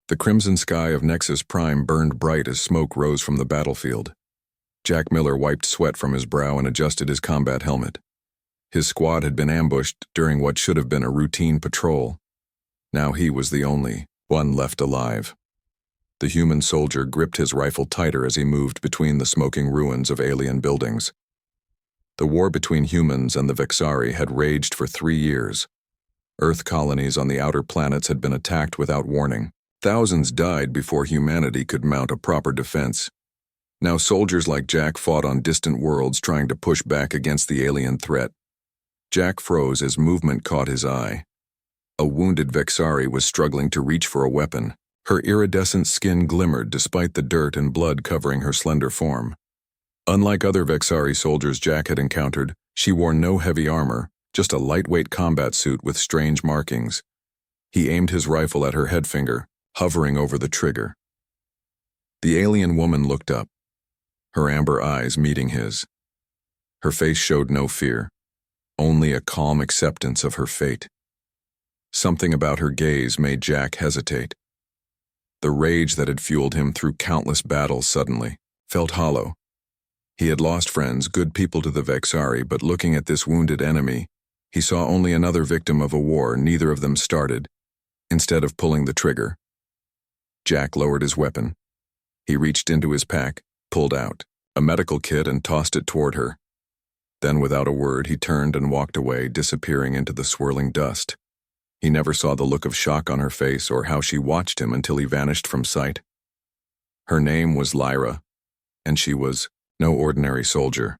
The crimson sky of Nexus Prime burned bright as smoke rose from the battlefield. Jack Miller wiped sweat from his brow and adjusted his combat helmet. His squad had been ambushed during what should have been a routine patrol. Now he was the only one left alive. The human soldier gripped his rifle tighter as he moved between the smoking ruins of alien buildings. The war between humans and the Vexari had raged for 3 years. Earth colonies on the outer planets had been attacked without warning. Thousands died before humanity could mount a proper defense. Now soldiers like Jack fought on distant worlds trying to push back against the alien threat. Jack froze as movement caught his eye. A wounded Vexari was struggling to reach for a weapon. Her iridescent skin glimmered despite the dirt and blood covering her slender form. Unlike other Vexari soldiers Jack had encountered, she wore no heavy armor, just a lightweight combat suit with strange markings. He aimed his rifle at her head finger, hovering over the trigger. The alien woman looked up, her amber eyes meeting his. Her face showed no fear, only a calm acceptance of her fate. Something about her gaze made Jack hesitate. The rage that had fueled him through countless battles suddenly felt hollow. He had lost friends, good people to the Vexari, but looking at this wounded enemy, he saw only another victim of a war neither of them started. Instead of pulling the trigger, Jack lowered his weapon. He reached into his pack, pulled out a medical kit and tossed it toward her. Then without a word he turned and walked away, disappearing into the swirling dust. He never saw the look of shock on her face or how she watched him until he vanished from sight. Her name was Lyra, and she was no ordinary soldier.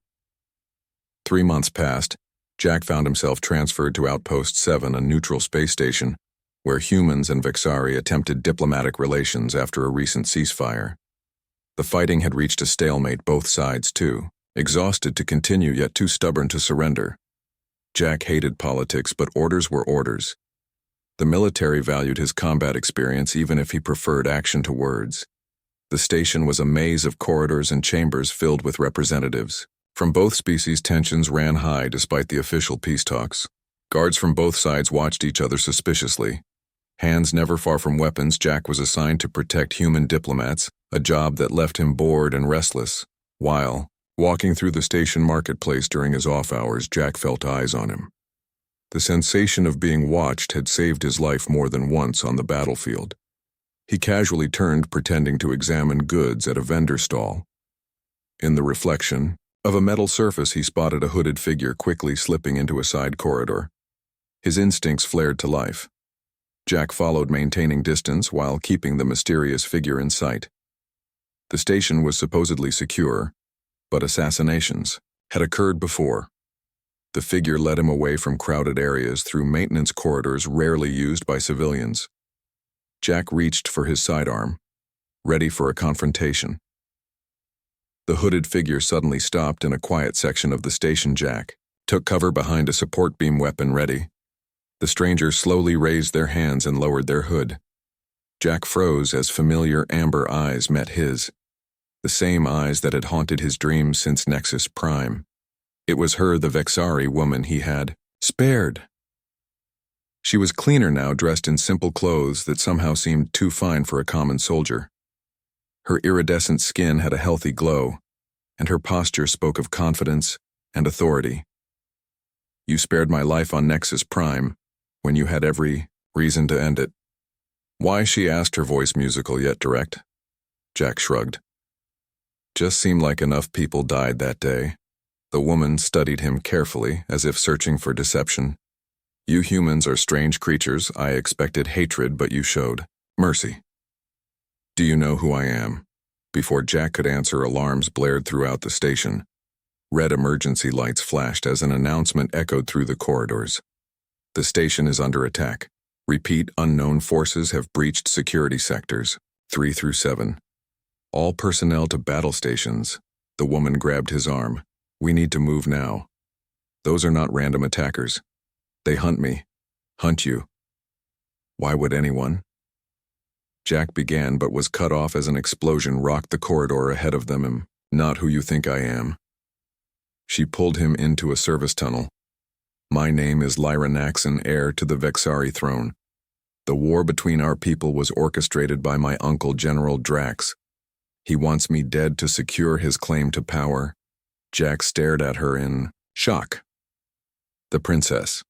3 months passed. Jack found himself transferred to Outpost 7, a neutral space station, where humans and Vexari attempted diplomatic relations after a recent ceasefire. The fighting had reached a stalemate, both sides too, exhausted to continue yet too stubborn to surrender. Jack hated politics, but orders were orders. The military valued his combat experience even if he preferred action to words. The station was a maze of corridors and chambers filled with representatives. From both species, tensions ran high despite the official peace talks. Guards from both sides watched each other suspiciously. Hands never far from weapons, Jack was assigned to protect human diplomats, a job that left him bored and restless. While walking through the station marketplace during his off hours, Jack felt eyes on him. The sensation of being watched had saved his life more than once on the battlefield. He casually turned, pretending to examine goods at a vendor stall. In the reflection of a metal surface, he spotted a hooded figure quickly slipping into a side corridor. His instincts flared to life. Jack followed, maintaining distance while keeping the mysterious figure in sight. The station was supposedly secure, but assassinations had occurred before. The figure led him away from crowded areas through maintenance corridors rarely used by civilians. Jack reached for his sidearm, ready for a confrontation. The hooded figure suddenly stopped in a quiet section of the station. Jack took cover behind a support beam, weapon ready. The strangers slowly raised their hands and lowered their hood. Jack froze as familiar amber eyes met his, the same eyes that had haunted his dreams since Nexus Prime. It was her, the Vexari woman he had spared. She was cleaner now, dressed in simple clothes that somehow seemed too fine for a common soldier. Her iridescent skin had a healthy glow, and her posture spoke of confidence and authority. You spared my life on Nexus Prime, when you had every reason to end it. Why? She asked, her voice musical yet direct. Jack shrugged. Just seemed like enough people died that day. The woman studied him carefully, as if searching for deception. You humans are strange creatures. I expected hatred, but you showed mercy. Do you know who I am? Before Jack could answer, alarms blared throughout the station. Red emergency lights flashed as an announcement echoed through the corridors. The station is under attack. Repeat, unknown forces have breached security sectors 3 through 7. All personnel to battle stations. The woman grabbed his arm. We need to move now. Those are not random attackers. They hunt me. Hunt you. Why would anyone? Jack began, but was cut off as an explosion rocked the corridor ahead of them. Not who you think I am. She pulled him into a service tunnel. My name is Lyra Naxon, heir to the Vexari throne. The war between our people was orchestrated by my uncle General Drax. He wants me dead to secure his claim to power. Jack stared at her in shock. The princess.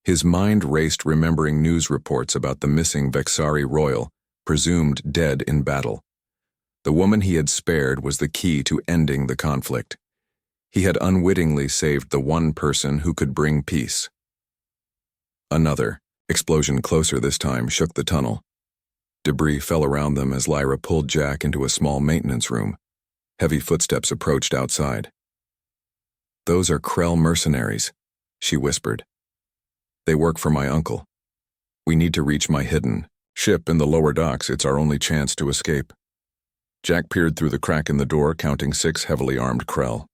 His mind raced, remembering news reports about the missing Vexari royal, presumed dead in battle. The woman he had spared was the key to ending the conflict. He had unwittingly saved the one person who could bring peace. Another explosion, closer this time, shook the tunnel. Debris fell around them as Lyra pulled Jack into a small maintenance room. Heavy footsteps approached outside. "Those are Krell mercenaries," she whispered. "They work for my uncle. We need to reach my hidden ship in the lower docks. It's our only chance to escape." Jack peered through the crack in the door, counting 6 heavily armed Krell.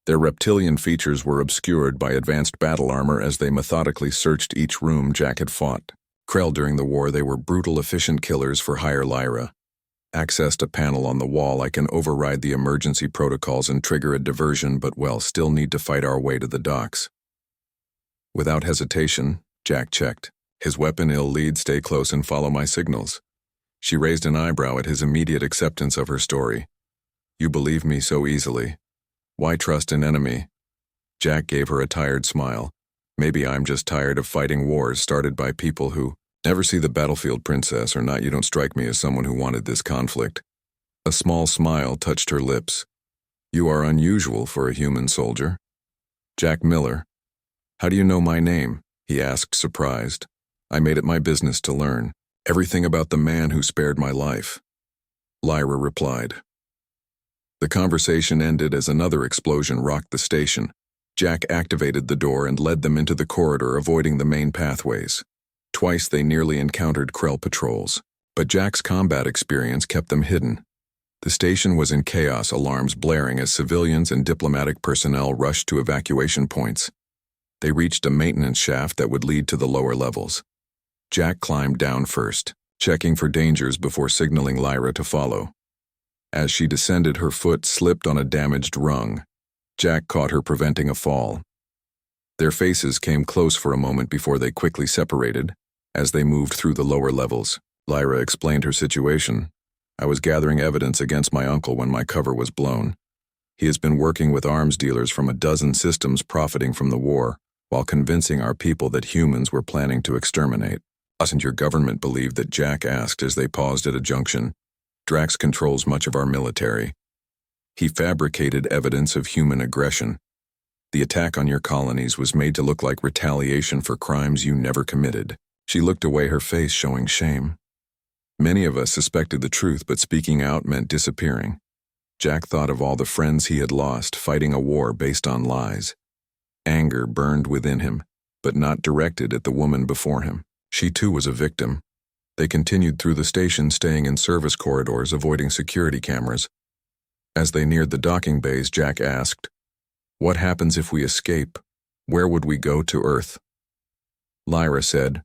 Their reptilian features were obscured by advanced battle armor as they methodically searched each room Jack had fought. Krell during the war, they were brutal, efficient killers. For hire, Lyra accessed a panel on the wall. "I can override the emergency protocols and trigger a diversion, but still need to fight our way to the docks." Without hesitation, Jack checked. His weapon ill lead, "Stay close and follow my signals." She raised an eyebrow at his immediate acceptance of her story. "You believe me so easily. Why trust an enemy?" Jack gave her a tired smile. "Maybe I'm just tired of fighting wars started by people who never see the battlefield, princess or not. You don't strike me as someone who wanted this conflict." A small smile touched her lips. "You are unusual for a human soldier." "Jack Miller." "How do you know my name?" he asked, surprised. "I made it my business to learn everything about the man who spared my life," Lyra replied. The conversation ended as another explosion rocked the station. Jack activated the door and led them into the corridor, avoiding the main pathways. Twice they nearly encountered Krell patrols, but Jack's combat experience kept them hidden. The station was in chaos, alarms blaring as civilians and diplomatic personnel rushed to evacuation points. They reached a maintenance shaft that would lead to the lower levels. Jack climbed down first, checking for dangers before signaling Lyra to follow. As she descended, her foot slipped on a damaged rung. Jack caught her, preventing a fall. Their faces came close for a moment before they quickly separated. As they moved through the lower levels, Lyra explained her situation. "I was gathering evidence against my uncle when my cover was blown. He has been working with arms dealers from a dozen systems, profiting from the war, while convincing our people that humans were planning to exterminate. Doesn't your government believe that?" Jack asked as they paused at a junction. "Drax controls much of our military. He fabricated evidence of human aggression. The attack on your colonies was made to look like retaliation for crimes you never committed." She looked away, her face showing shame. "Many of us suspected the truth, but speaking out meant disappearing." Jack thought of all the friends he had lost fighting a war based on lies. Anger burned within him, but not directed at the woman before him. She too was a victim. They continued through the station, staying in service corridors, avoiding security cameras. As they neared the docking bays, Jack asked, "What happens if we escape? Where would we go? To Earth?" Lyra said,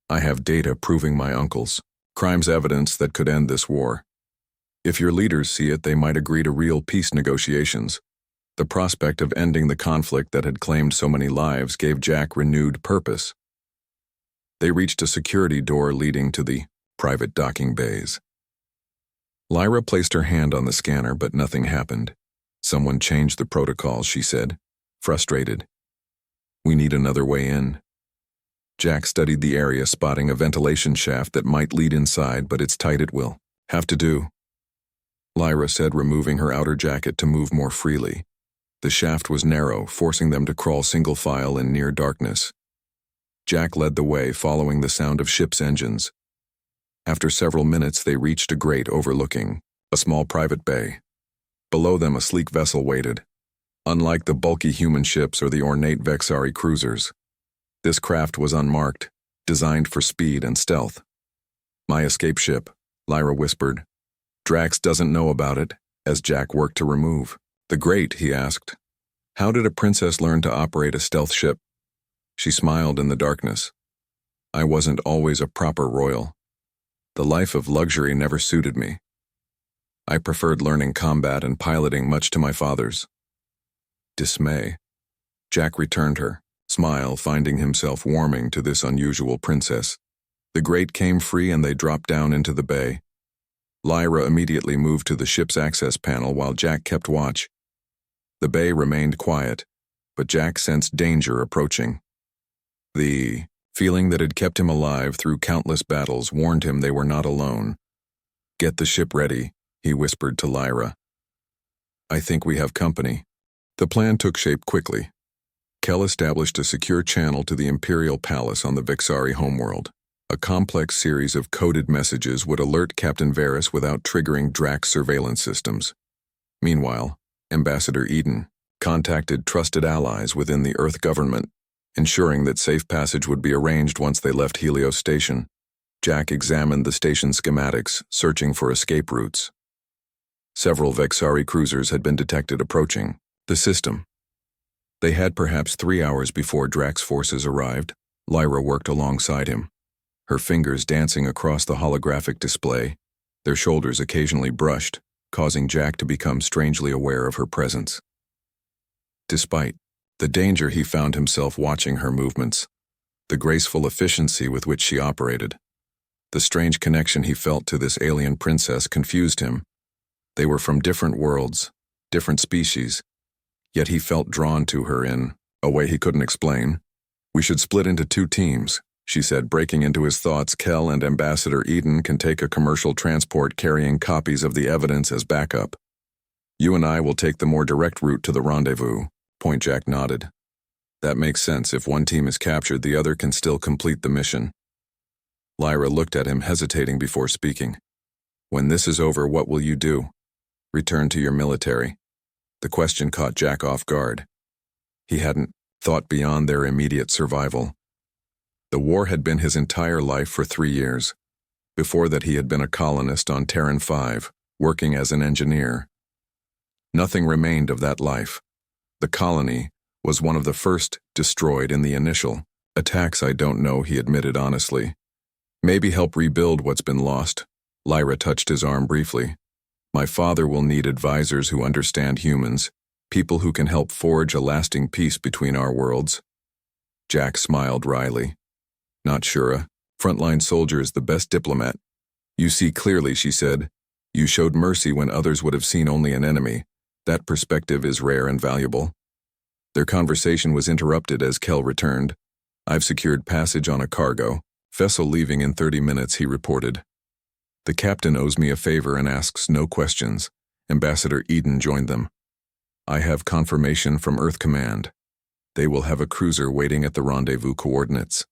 "I have data proving my uncle's crimes, evidence that could end this war. If your leaders see it, they might agree to real peace negotiations." The prospect of ending the conflict that had claimed so many lives gave Jack renewed purpose. They reached a security door leading to the private docking bays. Lyra placed her hand on the scanner, but nothing happened. "Someone changed the protocols," she said, frustrated. "We need another way in." Jack studied the area, spotting a ventilation shaft that might lead inside, but it's tight. "It will have to do," Lyra said, removing her outer jacket to move more freely. The shaft was narrow, forcing them to crawl single file in near darkness. Jack led the way, following the sound of ship's engines. After several minutes, they reached a grate overlooking a small private bay. Below them, a sleek vessel waited. Unlike the bulky human ships or the ornate Vexari cruisers, this craft was unmarked, designed for speed and stealth. "My escape ship," Lyra whispered. "Drax doesn't know about it," as Jack worked to remove the grate. He asked, "How did a princess learn to operate a stealth ship?" She smiled in the darkness. "I wasn't always a proper royal. The life of luxury never suited me. I preferred learning combat and piloting, much to my father's dismay." Jack returned her smile, finding himself warming to this unusual princess. The grate came free and they dropped down into the bay. Lyra immediately moved to the ship's access panel while Jack kept watch. The bay remained quiet, but Jack sensed danger approaching. The feeling that had kept him alive through countless battles warned him they were not alone. "Get the ship ready," he whispered to Lyra. "I think we have company." The plan took shape quickly. Kel established a secure channel to the Imperial Palace on the Vexari homeworld. A complex series of coded messages would alert Captain Varys without triggering Drax surveillance systems. Meanwhile, Ambassador Eden contacted trusted allies within the Earth government, ensuring that safe passage would be arranged once they left Helios Station. Jack examined the station schematics, searching for escape routes. Several Vexari cruisers had been detected approaching the system. They had perhaps 3 hours before Drax forces arrived. Lyra worked alongside him, her fingers dancing across the holographic display, their shoulders occasionally brushed, causing Jack to become strangely aware of her presence. Despite the danger, he found himself watching her movements, the graceful efficiency with which she operated. The strange connection he felt to this alien princess confused him. They were from different worlds, different species, yet he felt drawn to her in a way he couldn't explain. "We should split into 2 teams," she said, breaking into his thoughts. "Kel and Ambassador Eden can take a commercial transport carrying copies of the evidence as backup. You and I will take the more direct route to the rendezvous." Point Jack nodded. "That makes sense. If one team is captured, the other can still complete the mission." Lyra looked at him, hesitating before speaking. "When this is over, what will you do? Return to your military?" The question caught Jack off guard. He hadn't thought beyond their immediate survival. The war had been his entire life for 3 years. Before that, he had been a colonist on Terran 5, working as an engineer. Nothing remained of that life. The colony was one of the first destroyed in the initial attacks. "I don't know," he admitted honestly. "Maybe help rebuild what's been lost." Lyra touched his arm briefly. "My father will need advisors who understand humans, people who can help forge a lasting peace between our worlds." Jack smiled wryly. "Not sure. A frontline soldier is the best diplomat. You see clearly," she said. "You showed mercy when others would have seen only an enemy. That perspective is rare and valuable." Their conversation was interrupted as Kel returned. "I've secured passage on a cargo vessel leaving in 30 minutes, he reported. "The captain owes me a favor and asks no questions." Ambassador Eden joined them. "I have confirmation from Earth Command. They will have a cruiser waiting at the rendezvous coordinates."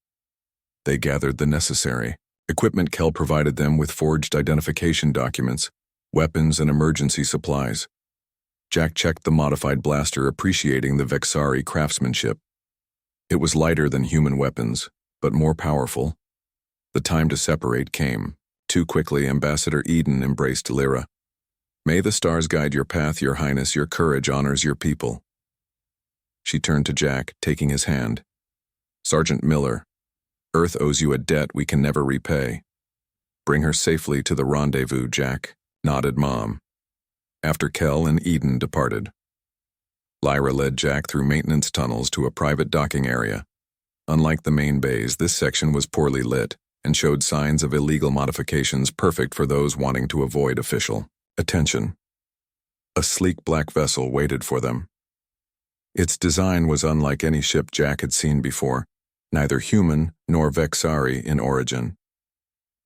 They gathered the necessary equipment. Kel provided them with forged identification documents, weapons, and emergency supplies. Jack checked the modified blaster, appreciating the Vexari craftsmanship. It was lighter than human weapons, but more powerful. The time to separate came. Too quickly, Ambassador Eden embraced Lyra. "May the stars guide your path, Your Highness. Your courage honors your people." She turned to Jack, taking his hand. "Sergeant Miller, Earth owes you a debt we can never repay. Bring her safely to the rendezvous." Jack nodded. Mom. After Kel and Eden departed, Lyra led Jack through maintenance tunnels to a private docking area. Unlike the main bays, this section was poorly lit and showed signs of illegal modifications, perfect for those wanting to avoid official attention. A sleek black vessel waited for them. Its design was unlike any ship Jack had seen before, neither human nor Vexari in origin.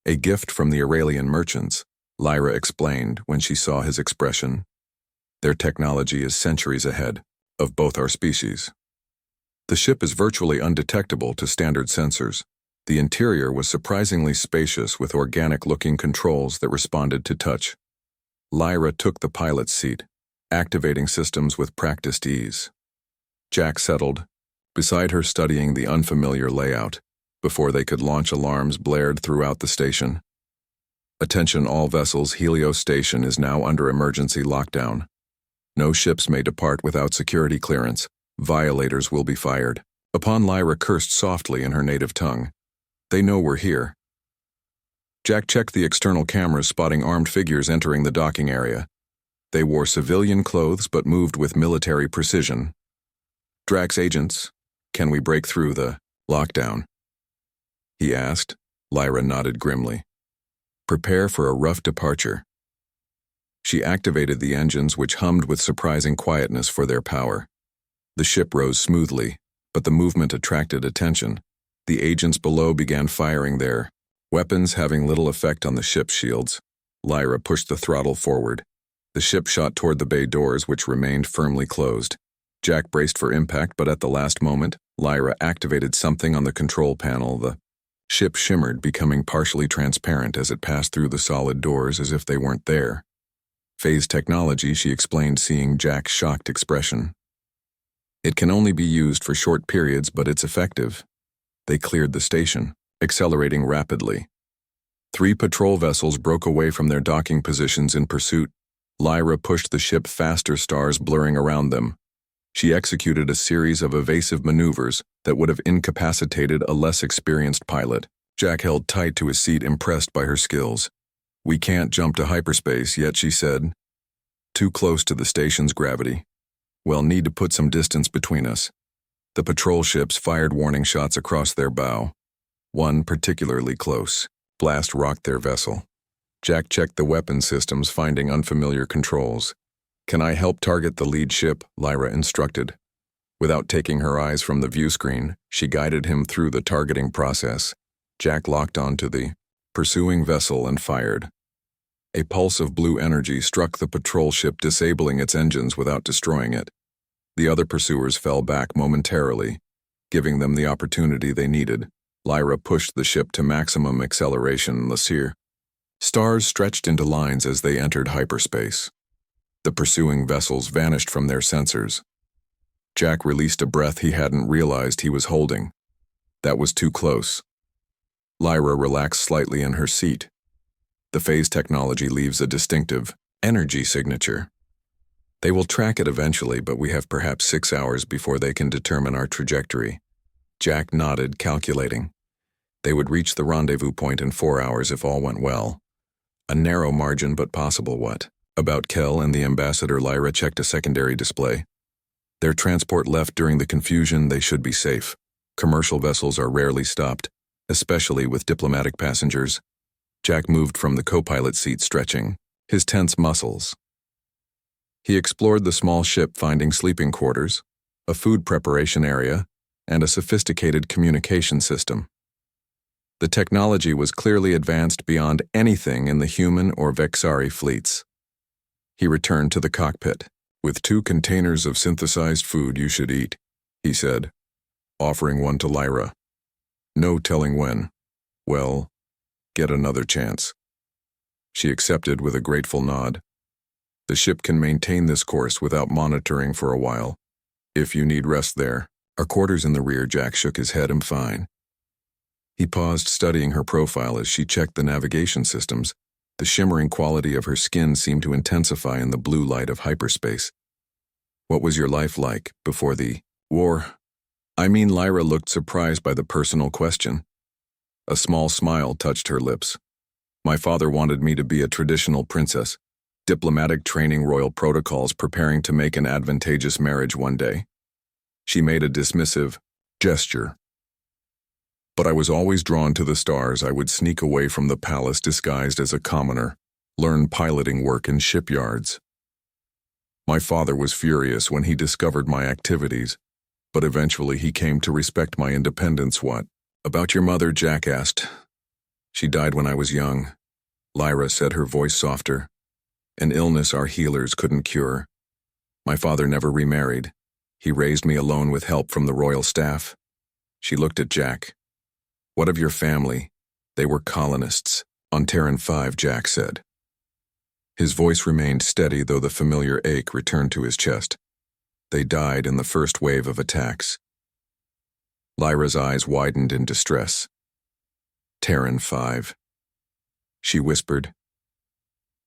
"A gift from the Aurelian merchants," Lyra explained when she saw his expression. "Their technology is centuries ahead of both our species." The ship is virtually undetectable to standard sensors. The interior was surprisingly spacious with organic-looking controls that responded to touch. Lyra took the pilot's seat, activating systems with practiced ease. Jack settled beside her, studying the unfamiliar layout. Before they could launch, alarms blared throughout the station. "Attention all vessels, Helios Station is now under emergency lockdown. No ships may depart without security clearance. Violators will be fired." Upon Lyra cursed softly in her native tongue. "They know we're here." Jack checked the external cameras, spotting armed figures entering the docking area. They wore civilian clothes but moved with military precision. "Drax agents, can we break through the lockdown?" he asked, Lyra nodded grimly. Prepare for a rough departure. She activated the engines, which hummed with surprising quietness for their power. The ship rose smoothly, but the movement attracted attention. The agents below began firing their weapons, having little effect on the ship's shields. Lyra pushed the throttle forward. The ship shot toward the bay doors, which remained firmly closed. Jack braced for impact, but at the last moment, Lyra activated something on the control panel. The ship shimmered, becoming partially transparent as it passed through the solid doors as if they weren't there. Phase technology, she explained, seeing Jack's shocked expression. It can only be used for short periods, but it's effective. They cleared the station, accelerating rapidly. 3 patrol vessels broke away from their docking positions in pursuit. Lyra pushed the ship faster, stars blurring around them. She executed a series of evasive maneuvers that would have incapacitated a less experienced pilot. Jack held tight to his seat, impressed by her skills. We can't jump to hyperspace yet, she said. Too close to the station's gravity. We'll need to put some distance between us. The patrol ships fired warning shots across their bow. One particularly close. Blast rocked their vessel. Jack checked the weapon systems, finding unfamiliar controls. Can I help target the lead ship? Lyra instructed. Without taking her eyes from the view screen, she guided him through the targeting process. Jack locked onto the pursuing vessel and fired. A pulse of blue energy struck the patrol ship, disabling its engines without destroying it. The other pursuers fell back momentarily, giving them the opportunity they needed. Lyra pushed the ship to maximum acceleration. The stars stretched into lines as they entered hyperspace. The pursuing vessels vanished from their sensors. Jack released a breath he hadn't realized he was holding. That was too close. Lyra relaxed slightly in her seat. The phase technology leaves a distinctive energy signature. They will track it eventually, but we have perhaps 6 hours before they can determine our trajectory. Jack nodded, calculating. They would reach the rendezvous point in 4 hours if all went well. A narrow margin, but possible. What about Kel and the ambassador? Lyra checked a secondary display. Their transport left during the confusion. They should be safe. Commercial vessels are rarely stopped, especially with diplomatic passengers. Jack moved from the co-pilot seat, stretching his tense muscles. He explored the small ship, finding sleeping quarters, a food preparation area, and a sophisticated communication system. The technology was clearly advanced beyond anything in the human or Vexari fleets. He returned to the cockpit. With 2 containers of synthesized food you should eat, he said, offering one to Lyra. No telling when. Well, get another chance. She accepted with a grateful nod. The ship can maintain this course without monitoring for a while. If you need rest there. Our quarters in the rear. Jack shook his head. I'm fine. He paused, studying her profile as she checked the navigation systems. The shimmering quality of her skin seemed to intensify in the blue light of hyperspace. What was your life like before the war? Lyra looked surprised by the personal question. A small smile touched her lips. My father wanted me to be a traditional princess. Diplomatic training, royal protocols, preparing to make an advantageous marriage one day. She made a dismissive gesture. But I was always drawn to the stars. I would sneak away from the palace disguised as a commoner, learn piloting work in shipyards. My father was furious when he discovered my activities, but eventually he came to respect my independence. What about your mother? Jack asked. She died when I was young, Lyra said, her voice softer. An illness our healers couldn't cure. My father never remarried. He raised me alone with help from the royal staff. She looked at Jack. What of your family? They were colonists. On Terran 5, Jack said. His voice remained steady, though the familiar ache returned to his chest. They died in the first wave of attacks. Lyra's eyes widened in distress. Terran 5. She whispered.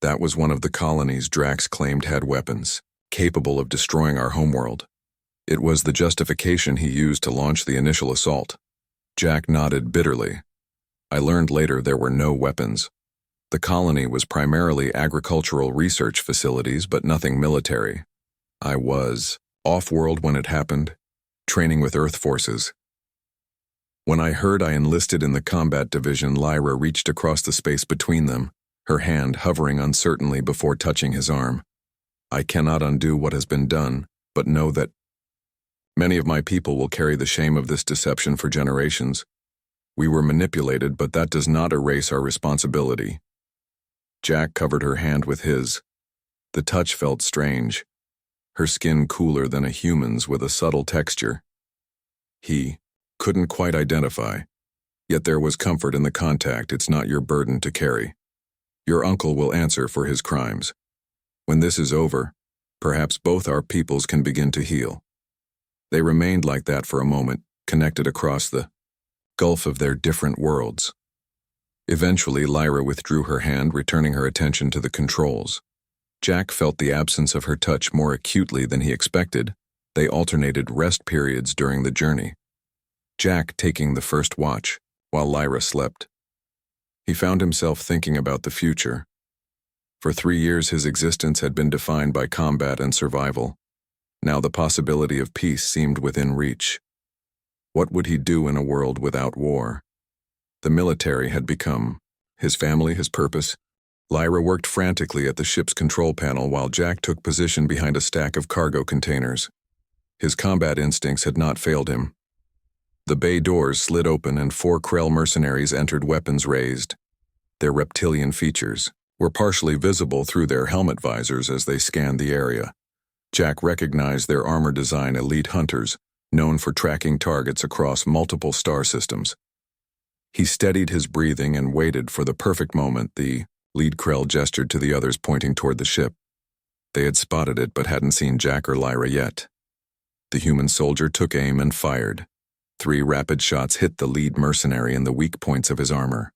That was one of the colonies Drax claimed had weapons, capable of destroying our homeworld. It was the justification he used to launch the initial assault. Jack nodded bitterly. I learned later there were no weapons. The colony was primarily agricultural research facilities, but nothing military. I was off-world when it happened, training with Earth forces. When I heard I enlisted in the combat division, Lyra reached across the space between them, her hand hovering uncertainly before touching his arm. I cannot undo what has been done, but know that many of my people will carry the shame of this deception for generations. We were manipulated, but that does not erase our responsibility. Jack covered her hand with his. The touch felt strange, her skin cooler than a human's with a subtle texture. He couldn't quite identify, yet there was comfort in the contact. It's not your burden to carry. Your uncle will answer for his crimes. When this is over, perhaps both our peoples can begin to heal. They remained like that for a moment, connected across the gulf of their different worlds. Eventually, Lyra withdrew her hand, returning her attention to the controls. Jack felt the absence of her touch more acutely than he expected. They alternated rest periods during the journey, Jack taking the first watch, while Lyra slept. He found himself thinking about the future. For 3 years his existence had been defined by combat and survival. Now the possibility of peace seemed within reach. What would he do in a world without war? The military had become his family, his purpose. Lyra worked frantically at the ship's control panel while Jack took position behind a stack of cargo containers. His combat instincts had not failed him. The bay doors slid open and 4 Krell mercenaries entered, weapons raised. Their reptilian features were partially visible through their helmet visors as they scanned the area. Jack recognized their armor design, elite hunters, known for tracking targets across multiple star systems. He steadied his breathing and waited for the perfect moment. The lead Krell gestured to the others, pointing toward the ship. They had spotted it but hadn't seen Jack or Lyra yet. The human soldier took aim and fired. 3 rapid shots hit the lead mercenary in the weak points of his armor.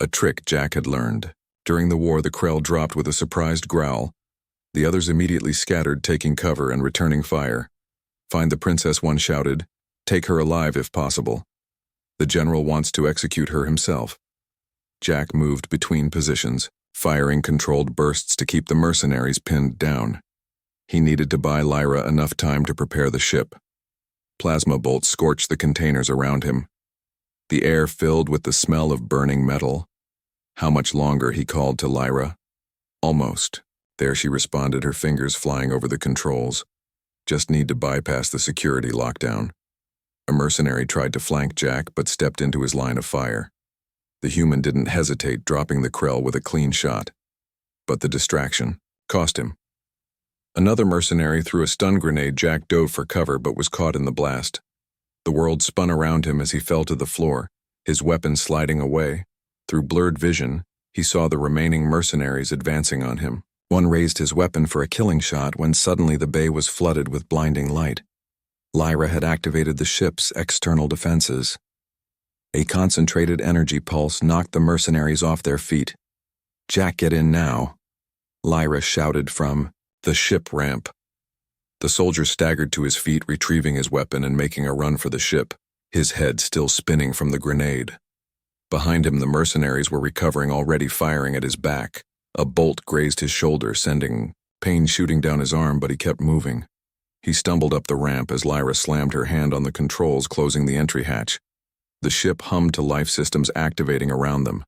A trick Jack had learned. During the war, the Krell dropped with a surprised growl. The others immediately scattered, taking cover and returning fire. "Find the princess," one shouted. "Take her alive if possible. The general wants to execute her himself." Jack moved between positions, firing controlled bursts to keep the mercenaries pinned down. He needed to buy Lyra enough time to prepare the ship. Plasma bolts scorched the containers around him. The air filled with the smell of burning metal. "How much longer?" he called to Lyra. "Almost." There she responded, her fingers flying over the controls. "Just need to bypass the security lockdown." A mercenary tried to flank Jack but stepped into his line of fire. The human didn't hesitate, dropping the Krell with a clean shot. But the distraction cost him. Another mercenary threw a stun grenade. Jack dove for cover but was caught in the blast. The world spun around him as he fell to the floor, his weapon sliding away. Through blurred vision, he saw the remaining mercenaries advancing on him. One raised his weapon for a killing shot when suddenly the bay was flooded with blinding light. Lyra had activated the ship's external defenses. A concentrated energy pulse knocked the mercenaries off their feet. "Jack, get in now," Lyra shouted from the ship ramp. The soldier staggered to his feet, retrieving his weapon and making a run for the ship, his head still spinning from the grenade. Behind him, the mercenaries were recovering, already firing at his back. A bolt grazed his shoulder, sending pain shooting down his arm, but he kept moving. He stumbled up the ramp as Lyra slammed her hand on the controls, closing the entry hatch. The ship hummed to life systems activating around them.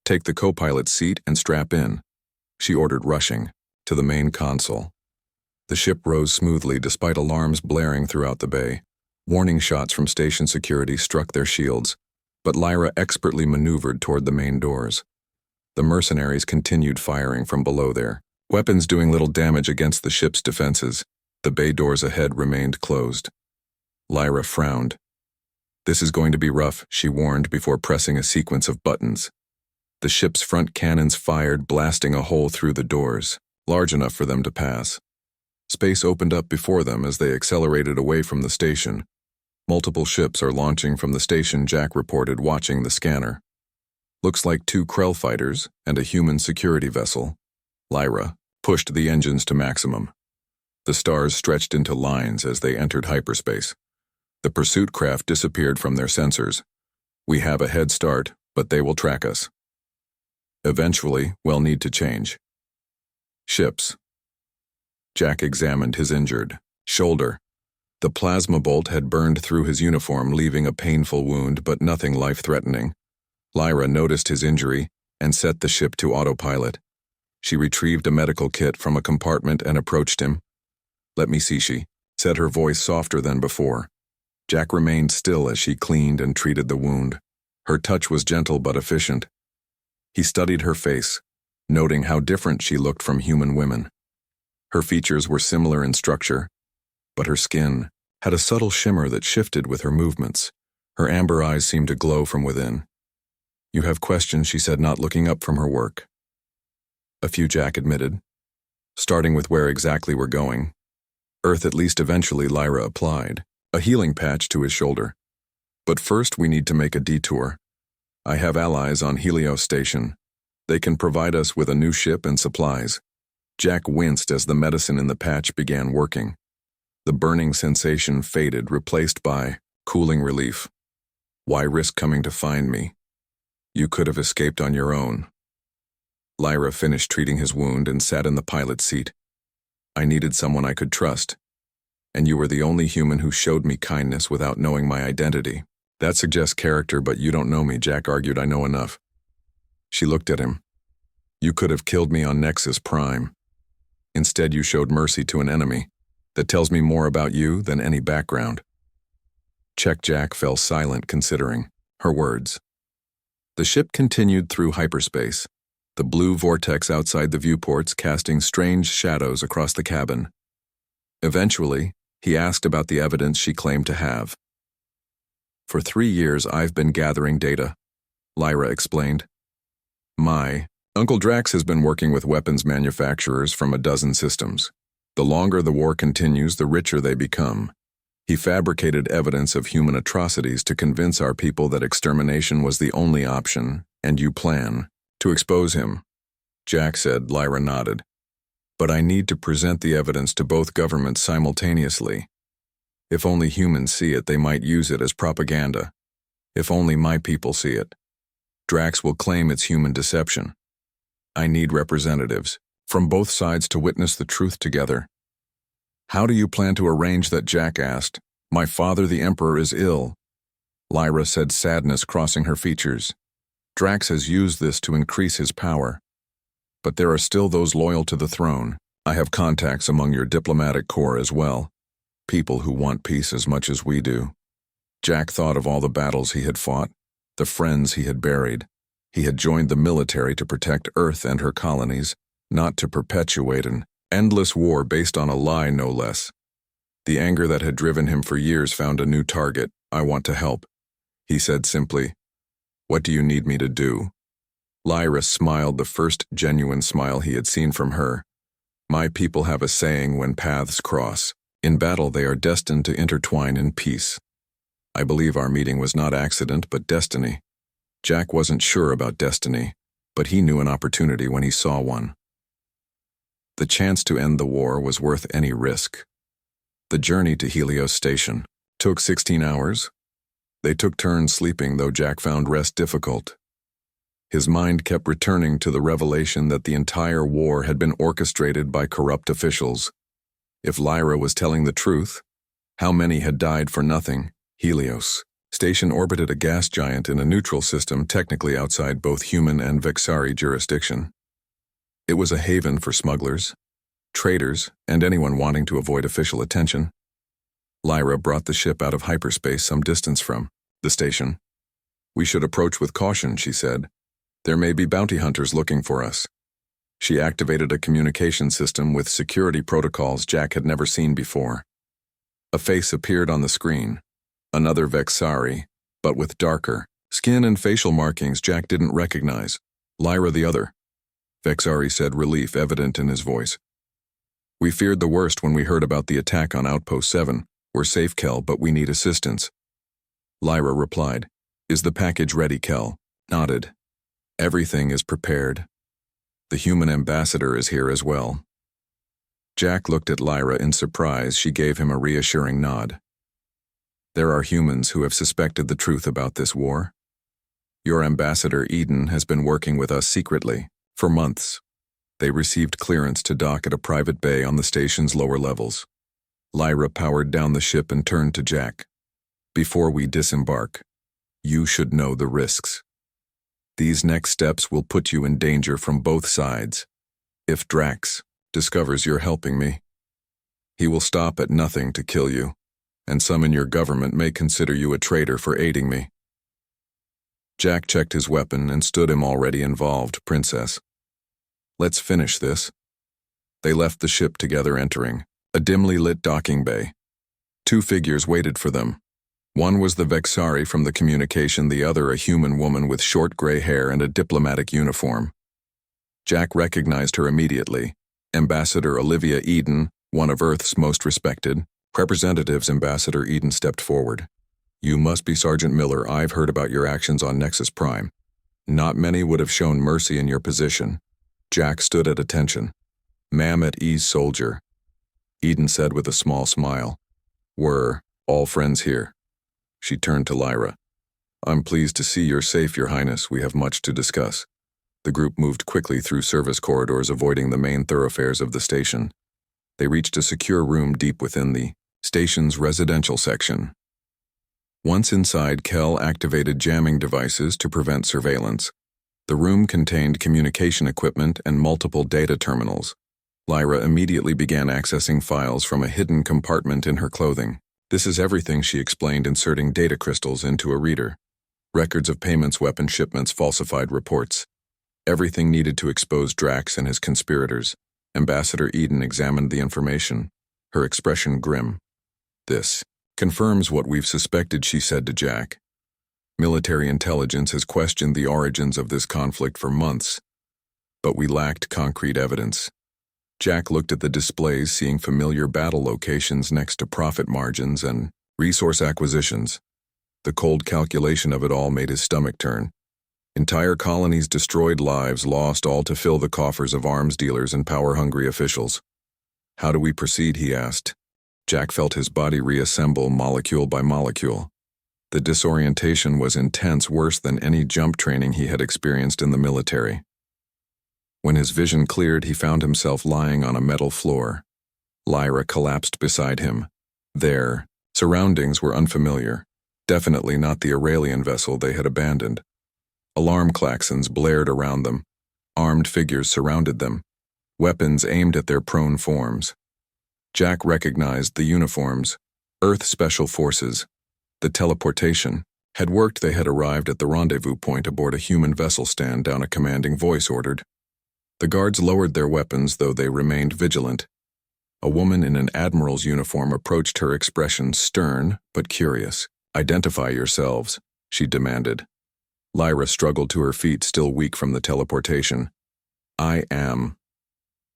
"Take the co-pilot's seat and strap in," she ordered, rushing to the main console. The ship rose smoothly despite alarms blaring throughout the bay. Warning shots from station security struck their shields, but Lyra expertly maneuvered toward the main doors. The mercenaries continued firing from below their weapons, doing little damage against the ship's defenses. The bay doors ahead remained closed. Lyra frowned. "This is going to be rough," she warned before pressing a sequence of buttons. The ship's front cannons fired, blasting a hole through the doors, large enough for them to pass. Space opened up before them as they accelerated away from the station. "Multiple ships are launching from the station," Jack reported, watching the scanner. "Looks like 2 Krell fighters and a human security vessel." Lyra pushed the engines to maximum. The stars stretched into lines as they entered hyperspace. The pursuit craft disappeared from their sensors. "We have a head start, but they will track us. Eventually, we'll need to change." "Ships." Jack examined his injured shoulder. The plasma bolt had burned through his uniform, leaving a painful wound but nothing life-threatening. Lyra noticed his injury and set the ship to autopilot. She retrieved a medical kit from a compartment and approached him. "Let me see," she said, her voice softer than before. Jack remained still as she cleaned and treated the wound. Her touch was gentle but efficient. He studied her face, noting how different she looked from human women. Her features were similar in structure, but her skin had a subtle shimmer that shifted with her movements. Her amber eyes seemed to glow from within. "You have questions," she said, not looking up from her work. "A few," Jack admitted. "Starting with where exactly we're going." "Earth at least eventually," Lyra applied, a healing patch to his shoulder. "But first we need to make a detour. I have allies on Helios Station. They can provide us with a new ship and supplies." Jack winced as the medicine in the patch began working. The burning sensation faded, replaced by cooling relief. "Why risk coming to find me? You could have escaped on your own." Lyra finished treating his wound and sat in the pilot's seat. "I needed someone I could trust, and you were the only human who showed me kindness without knowing my identity." "That suggests character, but you don't know me," Jack argued. "I know enough." She looked at him. "You could have killed me on Nexus Prime. Instead, you showed mercy to an enemy. That tells me more about you than any background." Jack fell silent, considering her words. The ship continued through hyperspace, the blue vortex outside the viewports casting strange shadows across the cabin. Eventually, he asked about the evidence she claimed to have. "For 3 years I've been gathering data," Lyra explained. "My Uncle Drax has been working with weapons manufacturers from a dozen systems. The longer the war continues, the richer they become. He fabricated evidence of human atrocities to convince our people that extermination was the only option, and you plan to expose him." Jack said. Lyra nodded. "But I need to present the evidence to both governments simultaneously. If only humans see it, they might use it as propaganda. If only my people see it, Drax will claim it's human deception. I need representatives from both sides to witness the truth together." "How do you plan to arrange that?" Jack asked. "My father, the Emperor, is ill." Lyra said, sadness crossing her features. "Drax has used this to increase his power. But there are still those loyal to the throne. I have contacts among your diplomatic corps as well. People who want peace as much as we do." Jack thought of all the battles he had fought, the friends he had buried. He had joined the military to protect Earth and her colonies, not to perpetuate an endless war based on a lie, no less. The anger that had driven him for years found a new target. "I want to help," he said simply. "What do you need me to do?" Lyra smiled, the first genuine smile he had seen from her. "My people have a saying when paths cross. In battle they are destined to intertwine in peace. I believe our meeting was not accident, but destiny." Jack wasn't sure about destiny, but he knew an opportunity when he saw one. The chance to end the war was worth any risk. The journey to Helios Station took 16 hours. They took turns sleeping, though Jack found rest difficult. His mind kept returning to the revelation that the entire war had been orchestrated by corrupt officials. If Lyra was telling the truth, how many had died for nothing? Helios Station orbited a gas giant in a neutral system technically outside both human and Vexari jurisdiction. It was a haven for smugglers, traders, and anyone wanting to avoid official attention. Lyra brought the ship out of hyperspace some distance from the station. "We should approach with caution," she said. "There may be bounty hunters looking for us." She activated a communication system with security protocols Jack had never seen before. A face appeared on the screen, another Vexari, but with darker skin and facial markings Jack didn't recognize. "Lyra the other," Vexari said, relief evident in his voice. "We feared the worst when we heard about the attack on Outpost 7. We're safe, Kel, but we need assistance." Lyra replied, "Is the package ready?" Kel nodded. "Everything is prepared. The human ambassador is here as well." Jack looked at Lyra in surprise. She gave him a reassuring nod. "There are humans who have suspected the truth about this war. Your ambassador, Eden, has been working with us secretly for months. They received clearance to dock at a private bay on the station's lower levels. Lyra powered down the ship and turned to Jack. Before we disembark, you should know the risks. These next steps will put you in danger from both sides. If Drax discovers you're helping me, he will stop at nothing to kill you, and some in your government may consider you a traitor for aiding me. Jack checked his weapon and stood him already involved, Princess. Let's finish this. They left the ship together, entering a dimly lit docking bay. Two figures waited for them. One was the Vexari from the communication, the other a human woman with short gray hair and a diplomatic uniform. Jack recognized her immediately. Ambassador Olivia Eden, one of Earth's most respected representatives. Ambassador Eden stepped forward. You must be Sergeant Miller. I've heard about your actions on Nexus Prime. Not many would have shown mercy in your position. Jack stood at attention. Ma'am, at ease, soldier. Eden said with a small smile. We're all friends here. She turned to Lyra. I'm pleased to see you're safe, Your Highness. We have much to discuss. The group moved quickly through service corridors, avoiding the main thoroughfares of the station. They reached a secure room deep within the station's residential section. Once inside, Kel activated jamming devices to prevent surveillance. The room contained communication equipment and multiple data terminals. Lyra immediately began accessing files from a hidden compartment in her clothing. This is everything, she explained, inserting data crystals into a reader. Records of payments, weapon shipments, falsified reports. Everything needed to expose Drax and his conspirators. Ambassador Eden examined the information, her expression grim. This confirms what we've suspected, she said to Jack. Military intelligence has questioned the origins of this conflict for months, but we lacked concrete evidence. Jack looked at the displays, seeing familiar battle locations next to profit margins and resource acquisitions. The cold calculation of it all made his stomach turn. Entire colonies destroyed, lives lost, all to fill the coffers of arms dealers and power-hungry officials. How do we proceed, he asked. Jack felt his body reassemble molecule by molecule. The disorientation was intense, worse than any jump training he had experienced in the military. When his vision cleared, he found himself lying on a metal floor. Lyra collapsed beside him. Their surroundings were unfamiliar, definitely not the Aurelian vessel they had abandoned. Alarm klaxons blared around them. Armed figures surrounded them, weapons aimed at their prone forms. Jack recognized the uniforms. Earth Special Forces. The teleportation had worked. They had arrived at the rendezvous point aboard a human vessel. Stand down, a commanding voice ordered. The guards lowered their weapons, though they remained vigilant. A woman in an admiral's uniform approached, her expression stern but curious. Identify yourselves, she demanded. Lyra struggled to her feet, still weak from the teleportation. I am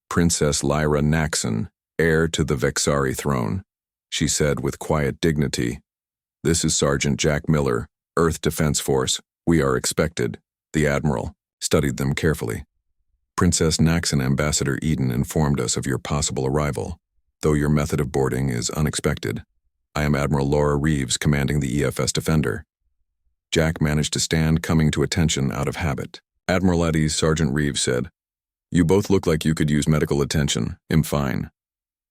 Princess Lyra Naxon, heir to the Vexari throne, she said with quiet dignity. This is Sergeant Jack Miller, Earth Defense Force. We are expected. The Admiral studied them carefully. Princess Naxon, Ambassador Eden informed us of your possible arrival, though your method of boarding is unexpected. I am Admiral Laura Reeves, commanding the EFS Defender. Jack managed to stand, coming to attention out of habit. Admiral at ease, Sergeant Reeves said. You both look like you could use medical attention. I'm fine.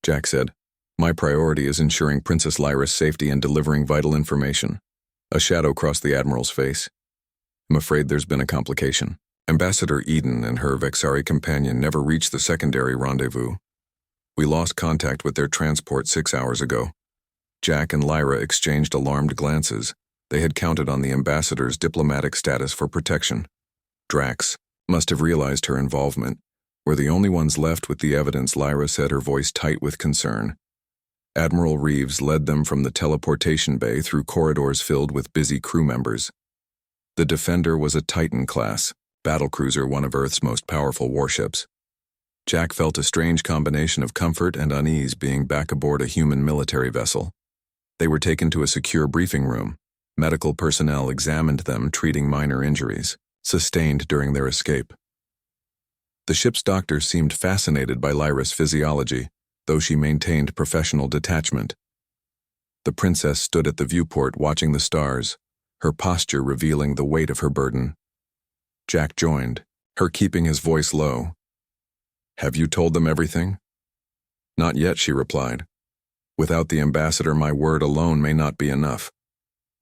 Jack said. My priority is ensuring Princess Lyra's safety and delivering vital information. A shadow crossed the Admiral's face. I'm afraid there's been a complication. Ambassador Eden and her Vexari companion never reached the secondary rendezvous. We lost contact with their transport 6 hours ago. Jack and Lyra exchanged alarmed glances. They had counted on the ambassador's diplomatic status for protection. Drax must have realized her involvement. We're the only ones left with the evidence, Lyra said, her voice tight with concern. Admiral Reeves led them from the teleportation bay through corridors filled with busy crew members. The Defender was a Titan-class battlecruiser, one of Earth's most powerful warships. Jack felt a strange combination of comfort and unease being back aboard a human military vessel. They were taken to a secure briefing room. Medical personnel examined them, treating minor injuries sustained during their escape. The ship's doctor seemed fascinated by Lyra's physiology, though she maintained professional detachment. The princess stood at the viewport watching the stars, her posture revealing the weight of her burden. Jack joined, her keeping his voice low. Have you told them everything? Not yet, she replied. Without the ambassador, my word alone may not be enough.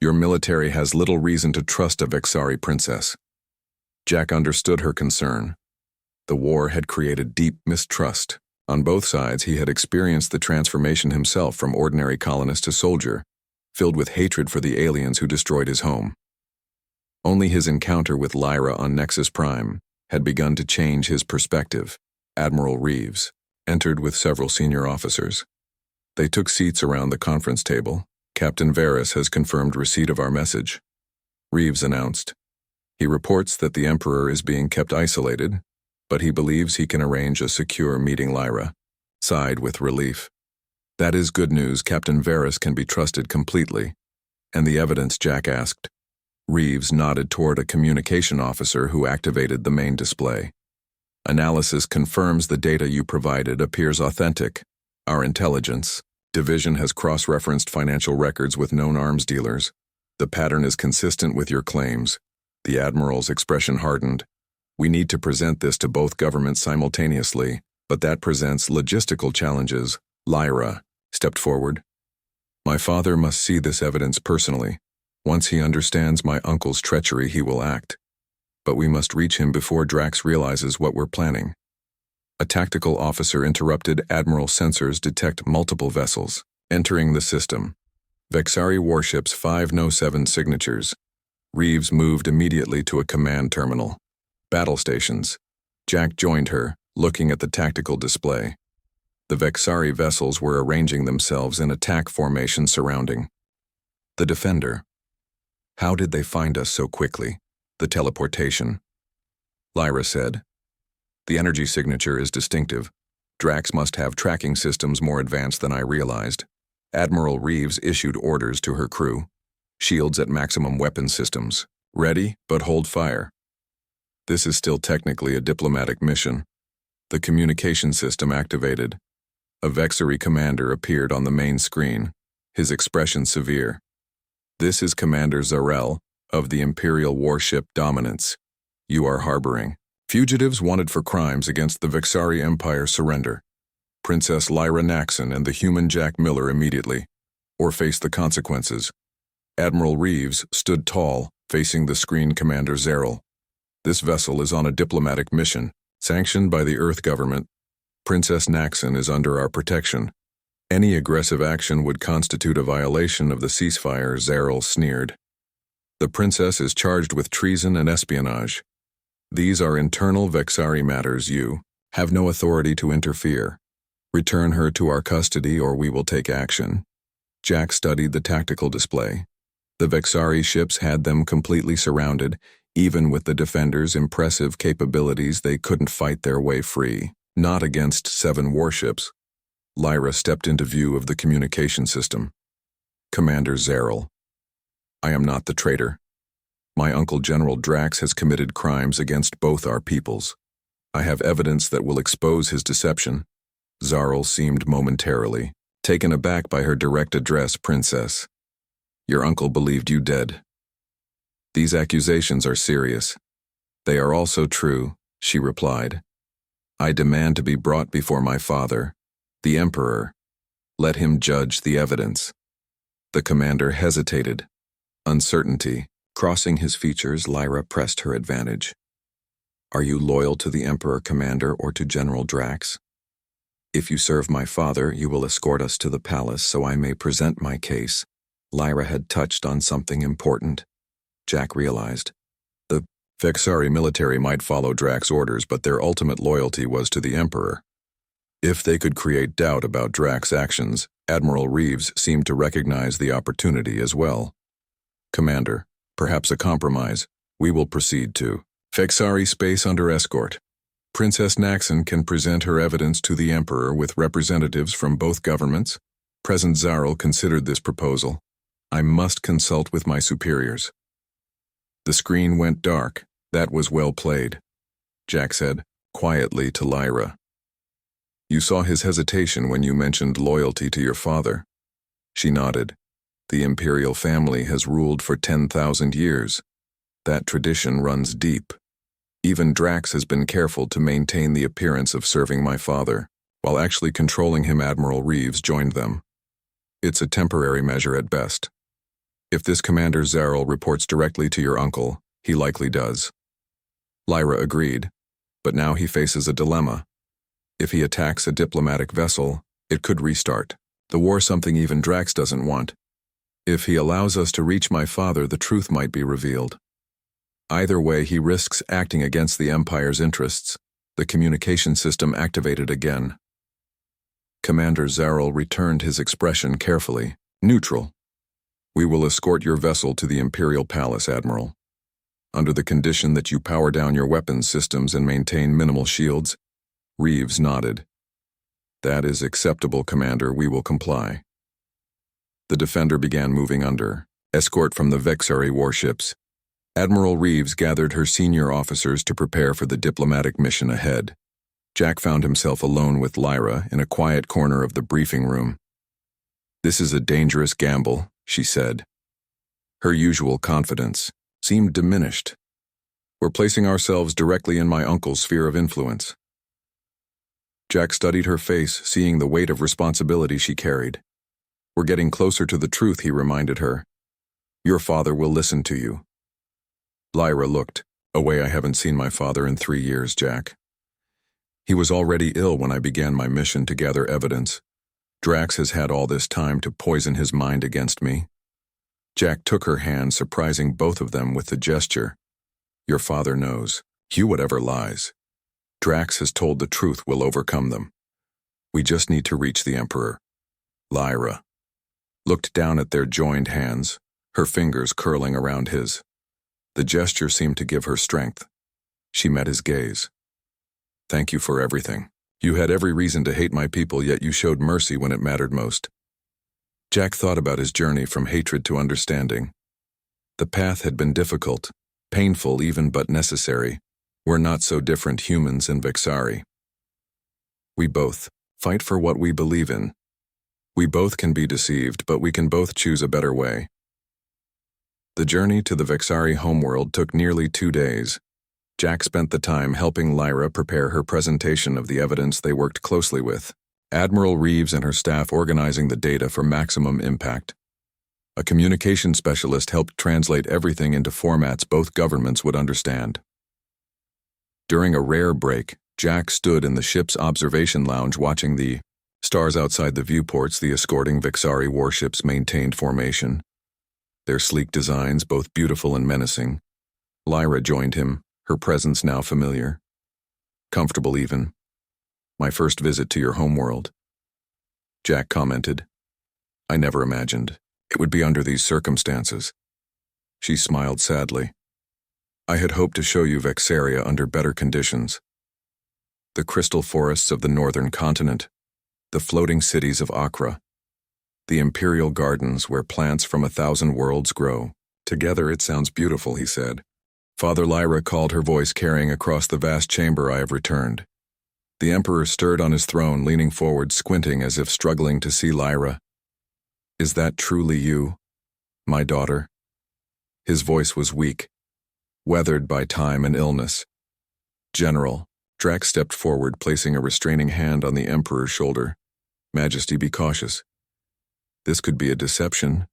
Your military has little reason to trust a Vexari princess. Jack understood her concern. The war had created deep mistrust. On both sides, he had experienced the transformation himself from ordinary colonist to soldier, filled with hatred for the aliens who destroyed his home. Only his encounter with Lyra on Nexus Prime had begun to change his perspective. Admiral Reeves entered with several senior officers. They took seats around the conference table. Captain Varys has confirmed receipt of our message, Reeves announced. He reports that the Emperor is being kept isolated, but he believes he can arrange a secure meeting. Lyra sighed with relief. That is good news. Captain Varys can be trusted completely. And the evidence? Jack asked. Reeves nodded toward a communication officer who activated the main display. Analysis confirms the data you provided appears authentic. Our intelligence division has cross-referenced financial records with known arms dealers. The pattern is consistent with your claims. The Admiral's expression hardened. We need to present this to both governments simultaneously, but that presents logistical challenges. Lyra stepped forward. My father must see this evidence personally. Once he understands my uncle's treachery, he will act. But we must reach him before Drax realizes what we're planning. A tactical officer interrupted. Admiral sensors detect multiple vessels entering the system. Vexari warships 507 signatures. Reeves moved immediately to a command terminal. Battle stations. Jack joined her, looking at the tactical display. The Vexari vessels were arranging themselves in attack formation surrounding the Defender. How did they find us so quickly? The teleportation. Lyra said. The energy signature is distinctive. Drax must have tracking systems more advanced than I realized. Admiral Reeves issued orders to her crew. Shields at maximum weapon systems. Ready, but hold fire. This is still technically a diplomatic mission. The communication system activated. A Vexari commander appeared on the main screen, his expression severe. This is Commander Zarel of the Imperial warship Dominance. You are harboring fugitives wanted for crimes against the Vexari Empire. Surrender. Princess Lyra Naxon and the human Jack Miller immediately, or face the consequences. Admiral Reeves stood tall, facing the screen. Commander Zarel. This vessel is on a diplomatic mission, sanctioned by the Earth government. Princess Naxon is under our protection. Any aggressive action would constitute a violation of the ceasefire. Zarel sneered. The princess is charged with treason and espionage. These are internal Vexari matters. You have no authority to interfere. Return her to our custody or we will take action. Jack studied the tactical display. The Vexari ships had them completely surrounded. Even with the Defender's impressive capabilities, they couldn't fight their way free. Not against 7 warships. Lyra stepped into view of the communication system. Commander Zarel. I am not the traitor. My uncle General Drax has committed crimes against both our peoples. I have evidence that will expose his deception. Zarel seemed momentarily taken aback by her direct address. Princess. Your uncle believed you dead. These accusations are serious. They are also true, she replied. I demand to be brought before my father, the Emperor. Let him judge the evidence. The commander hesitated. Uncertainty crossing his features. Lyra pressed her advantage. Are you loyal to the Emperor, Commander, or to General Drax? If you serve my father, you will escort us to the palace so I may present my case. Lyra had touched on something important. Jack realized. The Vexari military might follow Drax's orders, but their ultimate loyalty was to the Emperor. If they could create doubt about Drax's actions, Admiral Reeves seemed to recognize the opportunity as well. Commander, perhaps a compromise. We will proceed to Vexari space under escort. Princess Naxon can present her evidence to the Emperor with representatives from both governments. President Zarel considered this proposal. I must consult with my superiors. The screen went dark. That was well played, Jack said, quietly to Lyra. You saw his hesitation when you mentioned loyalty to your father. She nodded. The imperial family has ruled for 10,000 years. That tradition runs deep. Even Drax has been careful to maintain the appearance of serving my father, while actually controlling him. Admiral Reeves joined them. It's a temporary measure at best. If this Commander Zarel reports directly to your uncle, he likely does. Lyra agreed, but now he faces a dilemma. If he attacks a diplomatic vessel, it could restart the war, something even Drax doesn't want. If he allows us to reach my father, the truth might be revealed. Either way, he risks acting against the Empire's interests. The communication system activated again. Commander Zarel returned his expression carefully. Neutral. We will escort your vessel to the Imperial Palace, Admiral. Under the condition that you power down your weapons systems and maintain minimal shields. Reeves nodded. That is acceptable, Commander. We will comply. The Defender began moving under, escort from the Vexari warships. Admiral Reeves gathered her senior officers to prepare for the diplomatic mission ahead. Jack found himself alone with Lyra in a quiet corner of the briefing room. This is a dangerous gamble, she said. Her usual confidence seemed diminished. We're placing ourselves directly in my uncle's sphere of influence. Jack studied her face, seeing the weight of responsibility she carried. We're getting closer to the truth, he reminded her. Your father will listen to you. Lyra looked, a way I haven't seen my father in 3 years, Jack. He was already ill when I began my mission to gather evidence. Drax has had all this time to poison his mind against me. Jack took her hand, surprising both of them with the gesture. Your father knows. Hew whatever lies. Drax has told the truth will overcome them. We just need to reach the Emperor. Lyra looked down at their joined hands, her fingers curling around his. The gesture seemed to give her strength. She met his gaze. Thank you for everything. You had every reason to hate my people, yet you showed mercy when it mattered most. Jack thought about his journey from hatred to understanding. The path had been difficult, painful even, but necessary. We're not so different, humans and Vexari. We both fight for what we believe in. We both can be deceived, but we can both choose a better way. The journey to the Vexari homeworld took nearly 2 days. Jack spent the time helping Lyra prepare her presentation of the evidence they worked closely with. Admiral Reeves and her staff organizing the data for maximum impact. A communication specialist helped translate everything into formats both governments would understand. During a rare break, Jack stood in the ship's observation lounge watching the stars outside the viewports the escorting Vexari warships maintained formation. Their sleek designs both beautiful and menacing. Lyra joined him, her presence now familiar. Comfortable even. My first visit to your homeworld. Jack commented. I never imagined it would be under these circumstances. She smiled sadly. I had hoped to show you Vexaria under better conditions. The crystal forests of the northern continent, the floating cities of Akra, the imperial gardens where plants from 1,000 worlds grow. Together it sounds beautiful, he said. Father Lyra called, her voice carrying across the vast chamber. I have returned. The Emperor stirred on his throne, leaning forward, squinting as if struggling to see Lyra. Is that truly you, my daughter? His voice was weak, weathered by time and illness. General, Drax stepped forward, placing a restraining hand on the Emperor's shoulder. Majesty, be cautious. This could be a deception.